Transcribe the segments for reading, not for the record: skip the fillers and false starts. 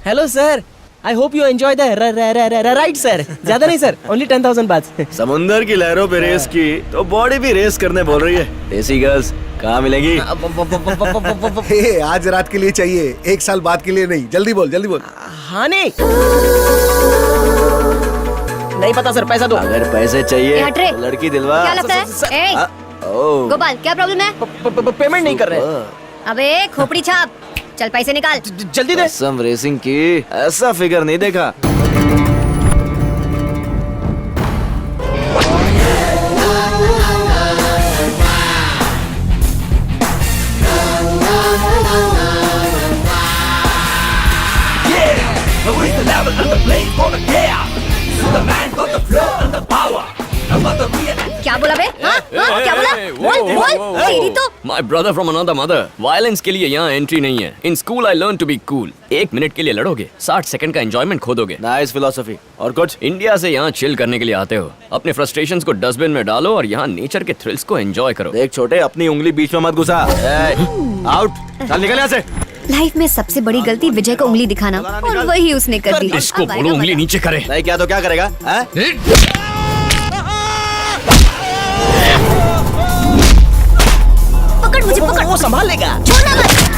Hello sir, I hope you enjoy the ride sir. ज्यादा नहीं sir, only 10,000 बात। समुंदर की लहरों पे रेस की तो बॉडी भी रेस करने बोल रही है। देसी गर्ल्स कहाँ मिलेंगी? हे, आज रात के लिए चाहिए, 1 साल बाद के लिए नहीं। जल्दी बोल, जल्दी बोल। हाँ नहीं पता सर, पैसा दो। अगर पैसे चाहिए हट रे। तो लड़की दिलवा। क्या लगता है? ए, गोपाल क्या प्रॉब्लम है? पेमेंट नहीं कर रहे। अबे खोपड़ी छाप, चल पैसे निकाल। जल्दी दे। कसम रेसिंग की ऐसा फिगर नहीं देखा। क्या बोला बे? हाँ? क्या बोला? बोल तेरी तो। My brother from another mother. Violence के लिए यहाँ एंट्री नहीं है। In school I learned to be cool. 1 minute के लिए लड़ोगे, 60 सेकंड का एंजॉयमेंट खो दोगे। Nice philosophy. और कुछ? इंडिया से यहाँ चिल करने के लिए आते हो। अपने फ्रस्ट्रेशंस को डस्टबिन में डालो और यहाँ नेचर के थ्रिल्स को एंजॉय करो। देख छोटे, अपनी उंगली बीच में मत घुसा। आउट, चल निकल यहाँ से। लाइफ में सबसे बड़ी गलती विजय को उंगली दिखाना, और वही उसने कर दी। इसको अब बोलो आएगा उंगली मजा। नीचे करे। नहीं क्या तो क्या करेगा? पकड़ मुझे, पकड़। वो संभाल लेगा। छोड़ना मत।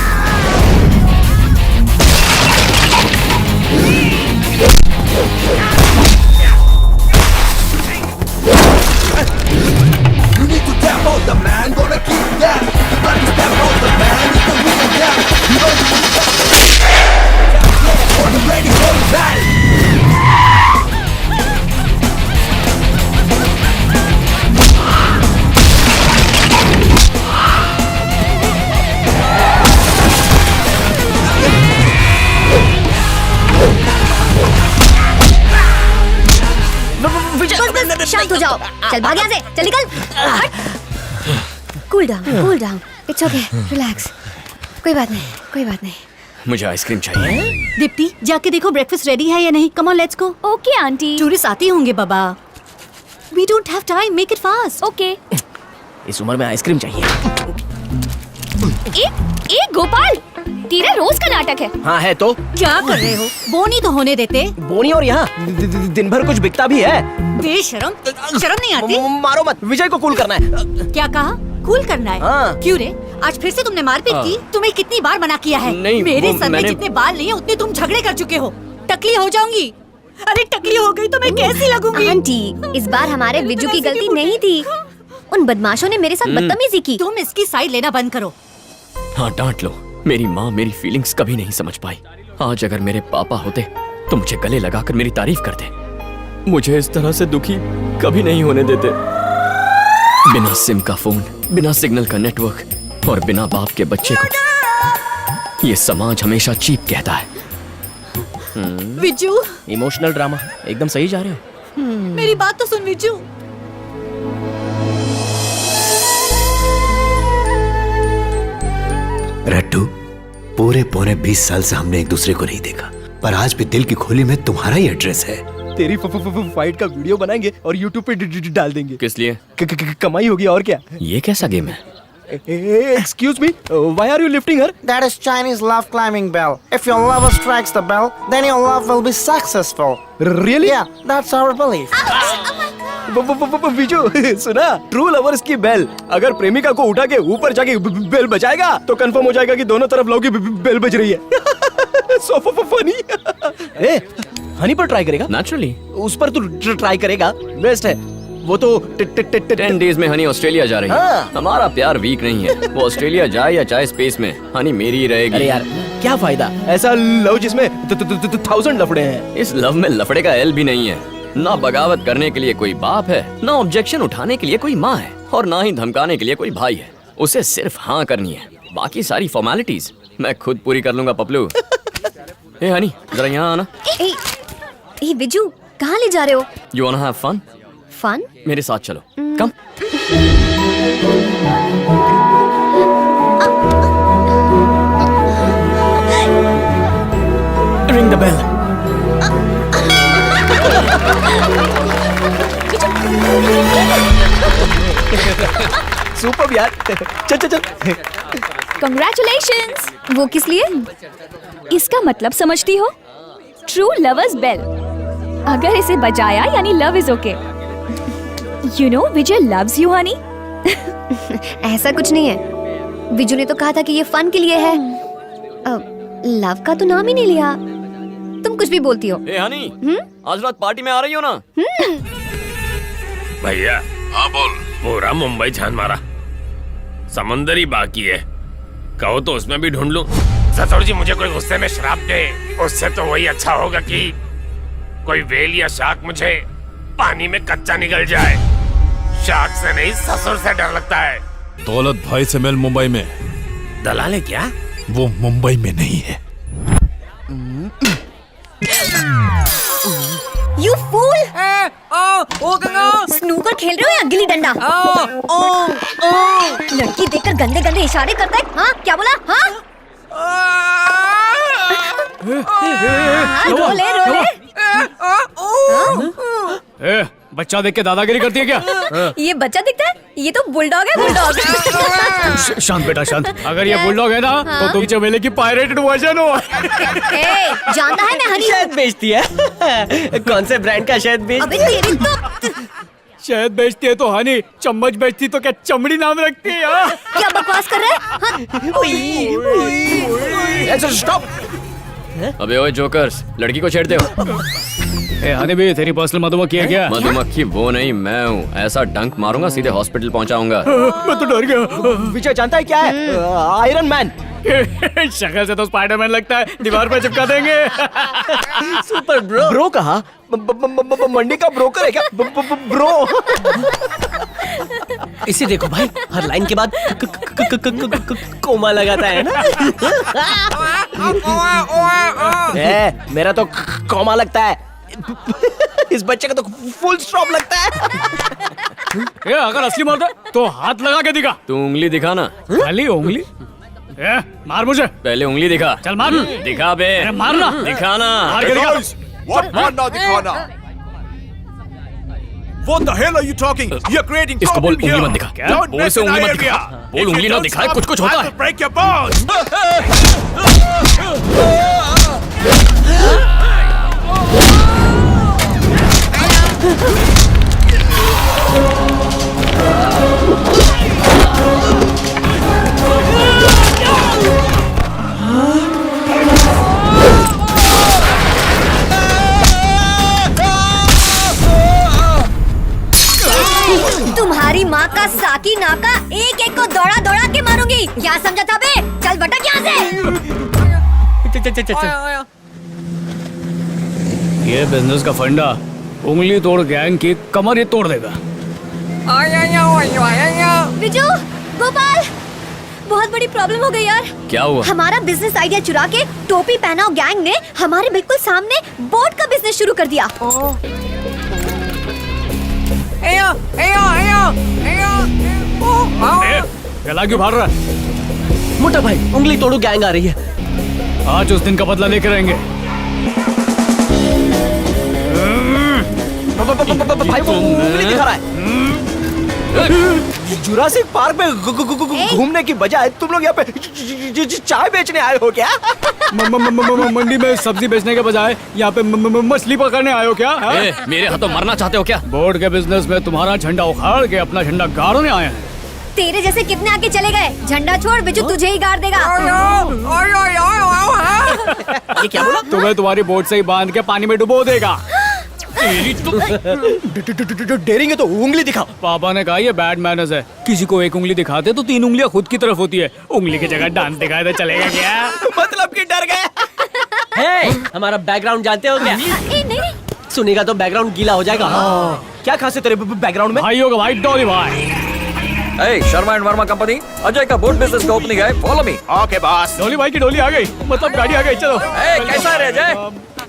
बस शांत हो जाओ। चल भाग यहाँ से, चल निकल। Cool down, it's okay, relax. कोई बात नहीं, कोई बात नहीं। मुझे आइसक्रीम चाहिए। दीप्ति, जाके देखो ब्रेकफास्ट रेडी है या नहीं। Come on, let's go. Okay aunty. Tourist आते होंगे बाबा। We don't have time, make it fast. Okay. इस उम्र में आइसक्रीम चाहिए। ए गोपाल, तेरा रोज का नाटक है। हाँ है तो। क्या कर रहे हो? बोनी तो होने देते। बोनी और यहाँ दिन भर कुछ बिकता भी है। बेशरम, शर्म नहीं आती? मारो मत, विजय को कूल करना है। क्या कहा? कूल करना है? हाँ। क्यों रे? आज फिर से तुमने मारपीट की? तुम्हें कितनी बार मना किया है? नहीं, मेरे वो सर में मैंने- जितने बाल नहीं है उतने तुम झगड़े कर चुके हो। टकली हो जाऊंगी। अरे टकली हो गई तो मैं कैसी लगूंगी? आंटी, इस बार हमारे विजू की गलती नहीं थी। उन बदमाशों ने मेरे साथ बदतमीजी की। तुम इसकी साइड लेना बंद करो। हाँ डांट लो। मेरी माँ मेरी फीलिंग्स कभी नहीं समझ पाई। आज अगर मेरे पापा होते तो मुझे गले लगाकर मेरी तारीफ करते। मुझे इस तरह से दुखी कभी नहीं होने देते। बिना सिम का फोन, बिना सिग्नल का नेटवर्क और बिना बाप के बच्चे को ये समाज हमेशा चीप कहता है। विजू, इमोशनल ड्रामा, एकदम सही जा रहे हो। मेरी बात तो सुन विजू। रट्टू, पूरे पौने 20 साल से हमने एक दूसरे को नहीं देखा, पर आज भी दिल की खोली में तुम्हारा ही एड्रेस है। तेरी फाइट का वीडियो बनाएंगे और YouTube पे डाल देंगे। किस लिए? कमाई होगी और क्या। ये कैसा गेम है? Excuse me, why are you lifting her? That is Chinese love climbing bell. If your lover strikes the bell, then your love will be successful. Really? Yeah, that's our belief. Viju, सुना? True lovers की bell अगर प्रेमिका को उठा के ऊपर जाके bell बजाएगा तो कंफर्म हो जाएगा कि दोनों तरफ लोगों की बेल बज रही है। So funny. ए, हनी पर ट्राई करेगा? नेचुरली। उस पर तू ट्राई करेगा? बेस्ट है। वो तो 10 डेज में हनी ऑस्ट्रेलिया जा रही है। हाँ। हमारा प्यार वीक नहीं है। वो ऑस्ट्रेलिया जाए या चाहे स्पेस में, हनी मेरी ही रहेगी। अरे यार, क्या फायदा ऐसा लव जिसमें 1000 लफड़े हैं। इस लव में लफड़े का एल भी नहीं है। ना बगावत करने के लिए कोई बाप है, ना ऑब्जेक्शन उठाने के लिए कोई माँ है, और ना ही धमकाने के लिए कोई भाई है। उसे सिर्फ हाँ करनी है, बाकी सारी फॉर्मेलिटीज मैं खुद पूरी कर लूंगा पपलू। हे हनी, जरा यहाँ आना। ए विजू, कहाँ ले जा रहे हो? You wanna have fun? Fun? मेरे साथ चलो। Come. Ring the bell. Super यार, चल चल चल। कंग्रेचुलेशंस। वो किस लिए? इसका मतलब समझती हो? True lovers bell. अगर इसे बजाया यानी love is okay. You know Vijay loves you honey. ऐसा कुछ नहीं है, विजू ने तो कहा था कि ये फन के लिए है। लव का तो नाम ही नहीं लिया। तुम कुछ भी बोलती हो। ए हनी, आज रात पार्टी में आ रही हो ना? भैया हाँ बोल। पूरा मुंबई छान मारा, समंदर ही बाकी है। कहो तो उसमें भी ढूंढ लूं। ससुर जी मुझे कोई गुस्से में शराब दे, उससे तो वही अच्छा होगा कि कोई वेल या शार्क मुझे पानी में कच्चा निकल जाए। शार्क से नहीं, ससुर से डर लगता है। दौलत भाई से मिल मुंबई में। दलाल है क्या? वो मुंबई में नहीं है। You fool! स्नूकर खेल रहे हो या गिल्ली डंडा? लड़की देखकर गंदे गंदे इशारे करता है। हाँ क्या बोला? हाँ रोले रोले। बच्चा देख के दादागिरी करती है क्या? ये बच्चा दिखता है? ये तो बुलडॉग है, बुलडॉग। शांत बेटा शांत। अगर ये बुलडॉग है ना तो तुम चमेली की पायरेटेड वर्जन हो। जानता है मैं हनी हूँ। बेचती है। कौन से ब्रांड का शहद अबे तेरी तो शहद बेचती है तो हनी, चम्मच बेचती तो क्या चमड़ी नाम रखती है? क्या बकवास कर रहा है? स्टॉप। अबे ओए जोकर्स, लड़की को छेड़ते हो? हनी भी तेरी पर्सनल मधुमक्खी है क्या? मधुमक्खी वो नहीं, मैं हूँ। ऐसा डंक मारूंगा सीधे हॉस्पिटल पहुंचाऊंगा। मैं तो डर गया। विजय जानता है क्या है? Iron man. शक्ल से तो स्पाइडरमैन लगता है, दीवार पे चिपका देंगे। Super bro. ब्रो कहा? मंडी का ब्रोकर है क्या? ब्रो। इसे देखो भाई, हर लाइन के बाद कोमा लगाता है ना। मेरा तो कॉमा लगता है। इस बच्चे का तो फुल स्टॉप लगता है। अगर असली मर्द है तो हाथ लगा के दिखा। तू उंगली दिखा ना। खाली उंगली? मार मुझे। पहले उंगली दिखा। चल मार। दिखा बे। मारना। दिखाना। मार के दिखा। मारना दिखाना। What the hell are you talking? You're creating इसको बोल problem उंगली here. मत दिखा। Don't बोल mess से with उंगली my मत दिखा। area. बोल If उंगली you ना don't दिखाए, stop, कुछ होता I है। will break your bones. तुम्हारी माँ का साकी नाका एक एक को दौड़ा दौड़ा के मारूंगी। क्या समझा था बे? चल भटक यहाँ से। ये बिजनेस का फंडा, उंगली तोड़ गैंग की कमर ही तोड़ देगा। विजू, गोपाल, बहुत बड़ी प्रॉब्लम हो गई यार। क्या हुआ? हमारा बिजनेस आइडिया चुरा के टोपी पहनाओ गैंग ने हमारे बिल्कुल सामने बोट का बिजनेस शुरू कर दिया। गला क्यों भाग रहा है? मोटा भाई, उंगली तोड़ो गैंग आ रही है। आज उस दिन का बदला लेकर रहेंगे। भाई वो उंगली दिखा रहा है। जुरासिक पार्क में घूमने की बजाय तुम लोग यहाँ पे चाय बेचने आए हो क्या? मंडी में सब्जी बेचने के बजाय यहाँ पे मछली पकड़ने आए हो क्या? मेरे हाथों मरना चाहते हो क्या? बोर्ड के बिजनेस में तुम्हारा झंडा उखाड़ के अपना झंडा गाड़ने आए हैं। तेरे जैसे कितने आके चले गए। झंडा छोड़, बिजू तुझे ही गाड़ देगा। ये क्या बोला? तुम्हें तुम्हारी बोट से ही बांध के पानी में डुबो देगा। डेरिंग है तो उंगली दिखाओ। पापा ने कहा ये बैड मैनर्स है। किसी को एक उंगली दिखाते तो 3 उंगलियां खुद की तरफ होती है। उंगली की जगह डांस दिखाए तो चलेगा क्या? मतलब कि डर गए। हमारा बैकग्राउंड जानते हो क्या? नहीं। सुनेगा तो बैकग्राउंड गीला हो जाएगा। क्या खास है तेरे बैकग्राउंड में? भाइयों का भाई डॉली भाई। शर्मा एंड वर्मा कंपनी अजय का बोट बिजनेस का ओपनिंग है। Follow me. Okay, boss. Dolly भाई की डोली आ गई, मतलब गाड़ी आ गई। चलो। कैसा है अजय?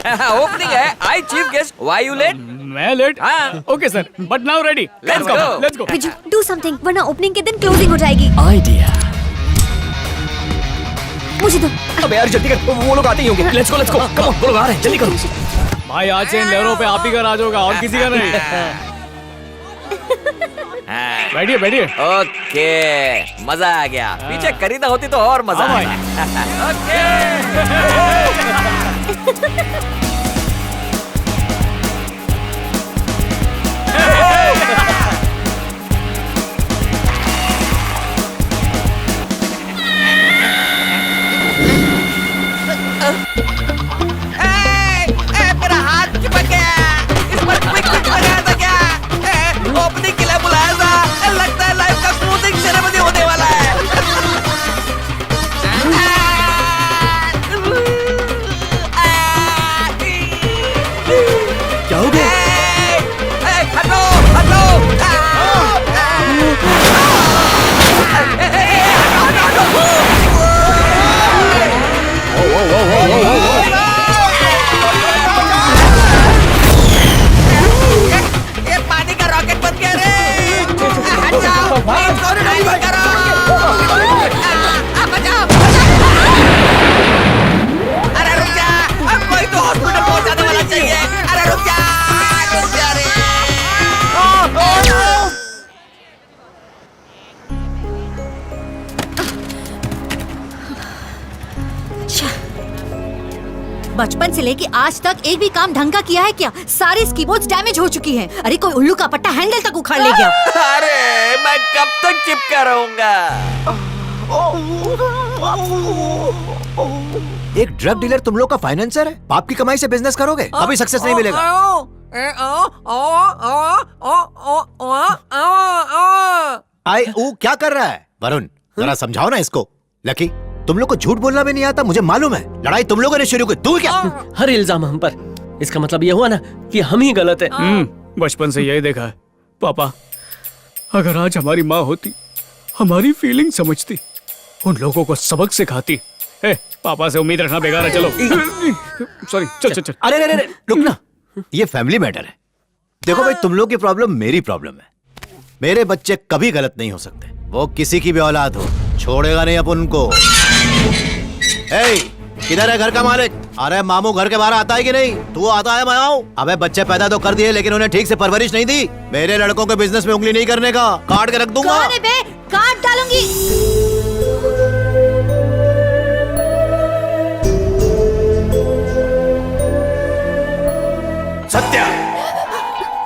ओपनिंग है। I chief guest, why you late? मैं late? Okay sir, but now ready. Let's go. Let's go. Viju, do something वरना ओपनिंग के दिन क्लोजिंग हो जाएगी। आइडिया। मुझे दो। अबे यार जल्दी कर, वो लोग आते ही होंगे। लेट्स गो कम ऑन, वो लोग आ रहे हैं, जल्दी करो। भाई आज से इन लहरों पे आप ही का राज होगा और किसी का नहीं। बैठिए बैठिए। ओके, मजा आ गया। पीछे खरीदा होती तो और मजा आता। ओके। मेरा हाथ चिपक गया। इस पर क्विक क्विक लगाया था क्या? ओपनिंग के लिए बुलाया था। लगता है लाइव का क्लोजिंग सेरेमनी होने वाला है। क्या हो गया? हटो हटो। ये पानी का रॉकेट बन गया रे। हट जाओ, नहीं करो। बचाओ। अरे रुक जा, अब कोई तो हॉस्पिटल पहुंचाने वाला चाहिए। अरे रुक जा रे। बचपन से लेके आज तक एक भी काम ढंग का किया है क्या? सारी कीबोर्ड्स डैमेज हो चुकी हैं। अरे कोई उल्लू का पट्टा हैंडल तक उखाड़ ले गया। अरे मैं कब तक चिपका रहूंगा? एक ड्रग डीलर तुम लोग का फाइनेंसर है? बाप की कमाई से बिजनेस करोगे, अभी सक्सेस नहीं मिलेगा। आई वो क्या कर रहा है? वरुण, जरा समझाओ ना इसको। लकी, तुम लोग को झूठ बोलना भी नहीं आता, मुझे मालूम है। लड़ाई तुम लोगों ने शुरू की, तू क्या? हर इल्जाम हम पर। इसका मतलब ये हुआ ना कि हम ही गलत है। बचपन से यही देखा है पापा। अगर आज हमारी माँ होती, हमारी फीलिंग समझती, उन लोगों को सबक सिखाती। पापा से उम्मीद रखना बेकार है। चलो सॉरी, चल चल चल। अरे अरे रुक ना, ये फैमिली मैटर है। देखो भाई, तुम लोग की प्रॉब्लम मेरी प्रॉब्लम है। मेरे बच्चे कभी गलत नहीं हो सकते, वो किसी की भी औलाद हो, छोड़ेगा नहीं अपन उनको। किधर है घर का मालिक? अरे मामू घर के बाहर आता है कि नहीं? तू आता है, मैं आऊं? अबे बच्चे पैदा तो कर दिए, लेकिन उन्हें ठीक से परवरिश नहीं दी। मेरे लड़कों के बिजनेस में उंगली नहीं करने का, काट के रख दूंगा। कौन है बे? काट डालूंगी। सत्या,